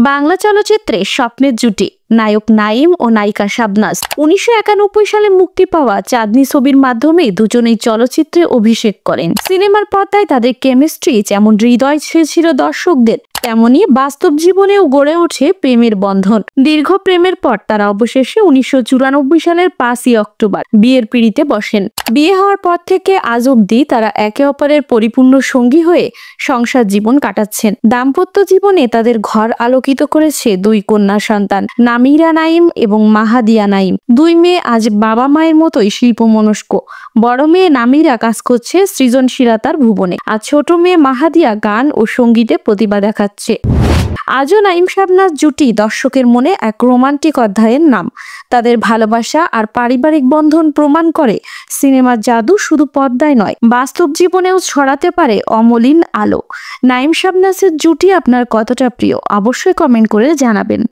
বাংলা চলচ্চিত্রে স্বপ্নের জুটি নায়ক নাঈম ও নায়িকা শাবনাজ ১৯৯১ সালে মুক্তি পাওয়া চাঁদনী ছবির মাধ্যমে দুজনেই চলচ্চিত্রে অভিষেক করেন। সিনেমার পর্দায় তাদের কেমিস্ট্রি যেমন হৃদয় ছুঁয়েছিল দর্শকদের, তেমনি বাস্তব জীবনেও গড়ে ওঠে প্রেমের বন্ধন। দীর্ঘ প্রেমের পর তারা অবশেষে ১৯৯৪ সালের ৫ই অক্টোবর বিয়ের পিঁড়িতে বসেন। বিয়ে হওয়ার পর থেকে আজ অবধি তারা একে অপরের পরিপূর্ণ সঙ্গী হয়ে সংসার জীবন কাটাচ্ছেন। দাম্পত্য জীবনে তাদের ঘর আলোকিত করেছে দুই কন্যা সন্তান নামিরা নাঈম এবং মাহাদিয়া নাঈম। দুই মেয়ে আজ বাবা মায়ের মতোই শিল্পমনস্ক। বড় মেয়ে নামিরা কাজ করছে সৃজনশীলতার ভুবনে, আর ছোট মেয়ে মাহাদিয়া গান ও সঙ্গীতে প্রতিভা দেখাচ্ছে। আজও নাঈম শাবনাজ জুটি দর্শকের মনে এক রোমান্টিক অধ্যায়ের নাম। তাদের ভালোবাসা আর পারিবারিক বন্ধন প্রমাণ করে সিনেমার জাদু শুধু পর্দায় নয়, বাস্তব জীবনেও ছড়াতে পারে অমলিন আলো। নাঈম শাবনাজের জুটি আপনার কতটা প্রিয় অবশ্যই কমেন্ট করে জানাবেন।